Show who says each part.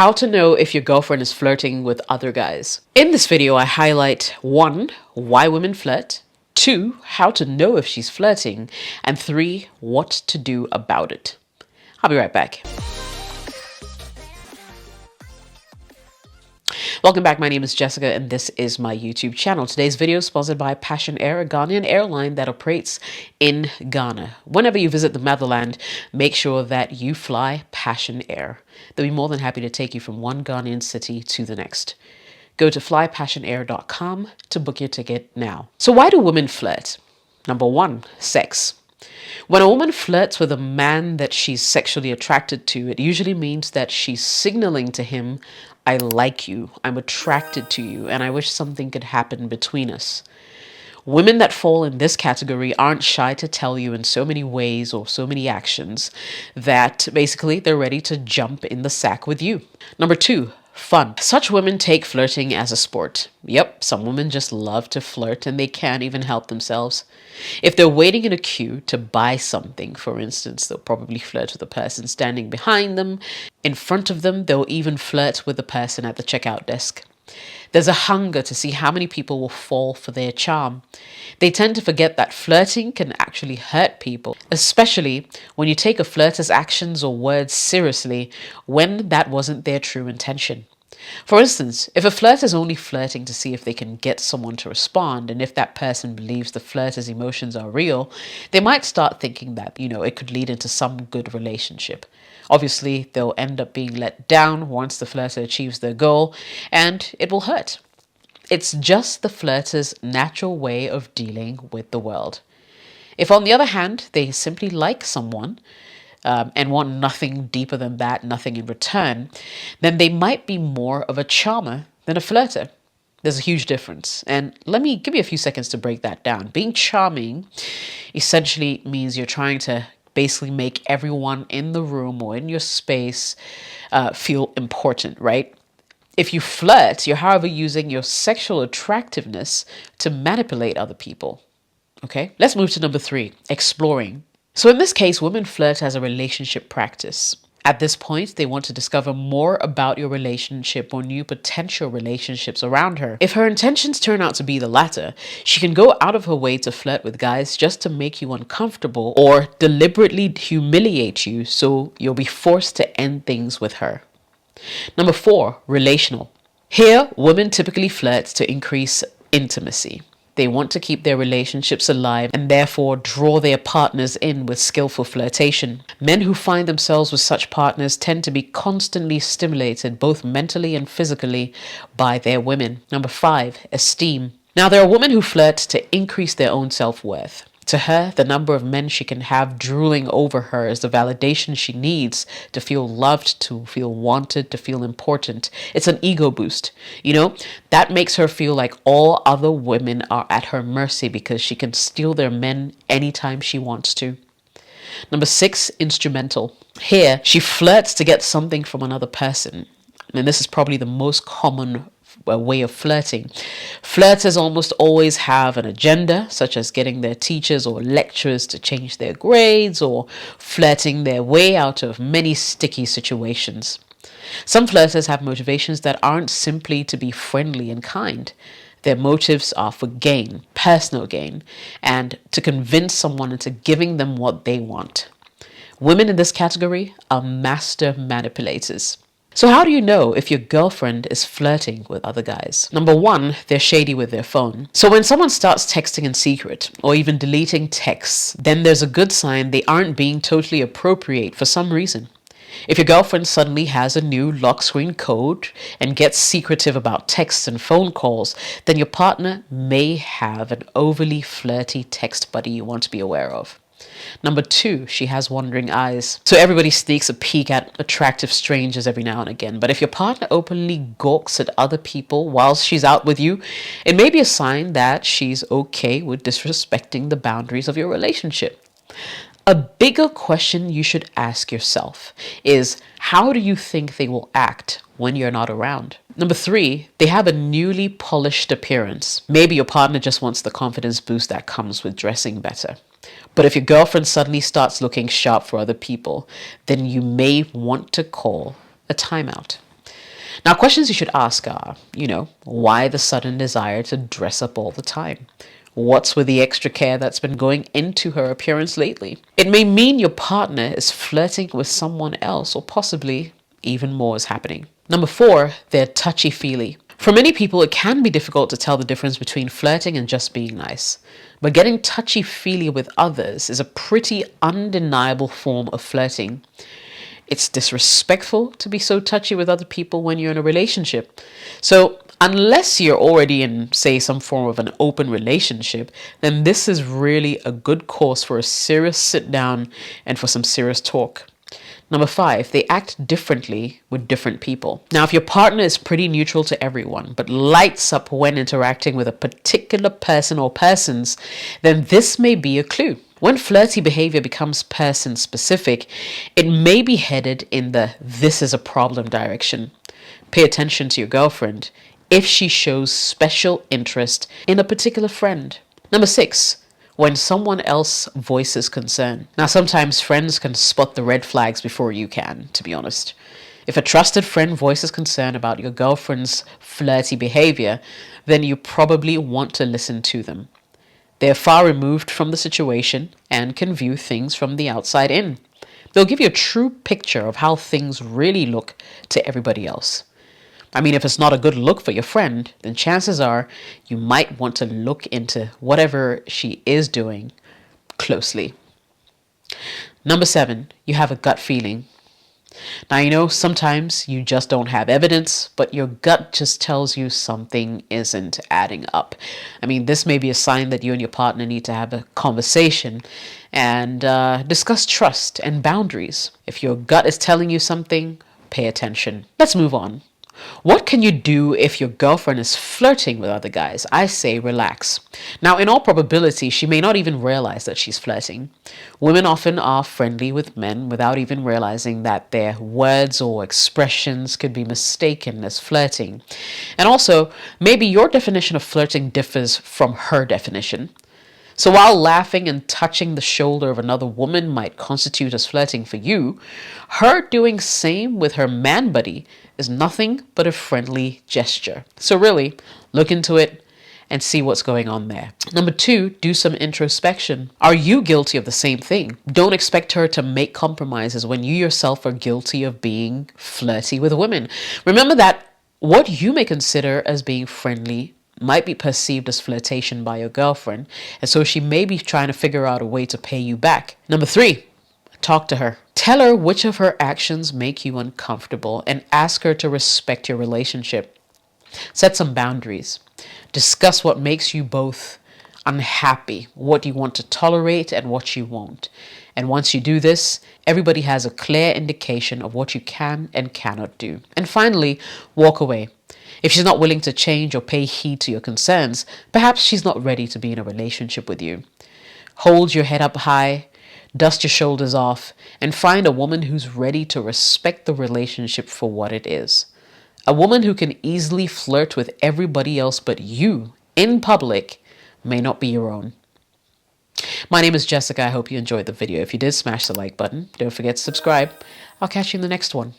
Speaker 1: How to know if your girlfriend is flirting with other guys. In this video, I highlight 1, why women flirt, 2, how to know if she's flirting, and 3, what to do about it. I'll be right back. Welcome back. My name is Jessica and this is my YouTube channel. Today's video is sponsored by Passion Air, a Ghanaian airline that operates in Ghana. Whenever you visit the motherland, make sure that you fly Passion Air. They'll be more than happy to take you from one Ghanaian city to the next. Go to flypassionair.com to book your ticket now. So why do women flirt? Number 1, sex. When a woman flirts with a man that she's sexually attracted to, it usually means that she's signaling to him, I like you, I'm attracted to you, and I wish something could happen between us. Women that fall in this category aren't shy to tell you in so many ways or so many actions that basically they're ready to jump in the sack with you. Number 2, fun. Such women take flirting as a sport. Yep, some women just love to flirt and they can't even help themselves. If they're waiting in a queue to buy something, for instance, they'll probably flirt with the person standing behind them. In front of them, they'll even flirt with the person at the checkout desk. There's a hunger to see how many people will fall for their charm. They tend to forget that flirting can actually hurt people, especially when you take a flirter's actions or words seriously when that wasn't their true intention. For instance, if a flirt is only flirting to see if they can get someone to respond, and if that person believes the flirter's emotions are real, they might start thinking that, it could lead into some good relationship. Obviously, they'll end up being let down once the flirter achieves their goal, and it will hurt. It's just the flirter's natural way of dealing with the world. If, on the other hand, they simply like someone, and want nothing deeper than that, nothing in return, then they might be more of a charmer than a flirter. There's a huge difference. And give me a few seconds to break that down. Being charming essentially means you're trying to basically make everyone in the room or in your space feel important, right? If you flirt, you're, however, using your sexual attractiveness to manipulate other people. Okay, let's move to number 3, exploring. So in this case, women flirt as a relationship practice. At this point, they want to discover more about your relationship or new potential relationships around her. If her intentions turn out to be the latter, she can go out of her way to flirt with guys just to make you uncomfortable or deliberately humiliate you so you'll be forced to end things with her. Number 4, relational. Here, women typically flirt to increase intimacy. They want to keep their relationships alive and therefore draw their partners in with skillful flirtation. Men who find themselves with such partners tend to be constantly stimulated both mentally and physically by their women. Number 5, esteem. Now, there are women who flirt to increase their own self-worth. To her, the number of men she can have drooling over her is the validation she needs to feel loved, to feel wanted, to feel important. It's an ego boost. That makes her feel like all other women are at her mercy because she can steal their men anytime she wants to. Number 6, instrumental. Here, she flirts to get something from another person. And this is probably the most common way of flirting. Flirters almost always have an agenda, such as getting their teachers or lecturers to change their grades or flirting their way out of many sticky situations. Some flirters have motivations that aren't simply to be friendly and kind. Their motives are for gain, personal gain, and to convince someone into giving them what they want. Women in this category are master manipulators. So how do you know if your girlfriend is flirting with other guys? Number 1, they're shady with their phone. So when someone starts texting in secret or even deleting texts, then there's a good sign they aren't being totally appropriate for some reason. If your girlfriend suddenly has a new lock screen code and gets secretive about texts and phone calls, then your partner may have an overly flirty text buddy you want to be aware of. Number 2, she has wandering eyes. So everybody sneaks a peek at attractive strangers every now and again. But if your partner openly gawks at other people while she's out with you, it may be a sign that she's okay with disrespecting the boundaries of your relationship. A bigger question you should ask yourself is, how do you think they will act when you're not around? Number 3, they have a newly polished appearance. Maybe your partner just wants the confidence boost that comes with dressing better. But if your girlfriend suddenly starts looking sharp for other people, then you may want to call a timeout. Now, questions you should ask are, why the sudden desire to dress up all the time? What's with the extra care that's been going into her appearance lately? It may mean your partner is flirting with someone else, or possibly even more is happening. Number 4, they're touchy-feely. For many people, it can be difficult to tell the difference between flirting and just being nice. But getting touchy-feely with others is a pretty undeniable form of flirting. It's disrespectful to be so touchy with other people when you're in a relationship. So unless you're already in, say, some form of an open relationship, then this is really a good course for a serious sit down and for some serious talk. Number 5, they act differently with different people. Now, if your partner is pretty neutral to everyone, but lights up when interacting with a particular person or persons, then this may be a clue. When flirty behavior becomes person specific, it may be headed in the "this is a problem" direction. Pay attention to your girlfriend if she shows special interest in a particular friend. Number 6, when someone else voices concern. Now, sometimes friends can spot the red flags before you can, to be honest. If a trusted friend voices concern about your girlfriend's flirty behavior, then you probably want to listen to them. They're far removed from the situation and can view things from the outside in. They'll give you a true picture of how things really look to everybody else. I mean, if it's not a good look for your friend, then chances are you might want to look into whatever she is doing closely. Number 7, you have a gut feeling. Now, sometimes you just don't have evidence, but your gut just tells you something isn't adding up. I mean, this may be a sign that you and your partner need to have a conversation and discuss trust and boundaries. If your gut is telling you something, pay attention. Let's move on. What can you do if your girlfriend is flirting with other guys? I say relax. Now, in all probability, she may not even realize that she's flirting. Women often are friendly with men without even realizing that their words or expressions could be mistaken as flirting. And also, maybe your definition of flirting differs from her definition. So while laughing and touching the shoulder of another woman might constitute as flirting for you, her doing same with her man buddy is nothing but a friendly gesture. So really, look into it and see what's going on there. Number 2, do some introspection. Are you guilty of the same thing? Don't expect her to make compromises when you yourself are guilty of being flirty with women. Remember that what you may consider as being friendly might be perceived as flirtation by your girlfriend, and so she may be trying to figure out a way to pay you back. Number 3, talk to her. Tell her which of her actions make you uncomfortable and ask her to respect your relationship. Set some boundaries. Discuss what makes you both unhappy, what you want to tolerate and what you won't. And once you do this, everybody has a clear indication of what you can and cannot do. And finally, walk away. If she's not willing to change or pay heed to your concerns, perhaps she's not ready to be in a relationship with you. Hold your head up high, dust your shoulders off, and find a woman who's ready to respect the relationship for what it is. A woman who can easily flirt with everybody else but you in public may not be your own. My name is Jessica. I hope you enjoyed the video. If you did, smash the like button. Don't forget to subscribe. I'll catch you in the next one.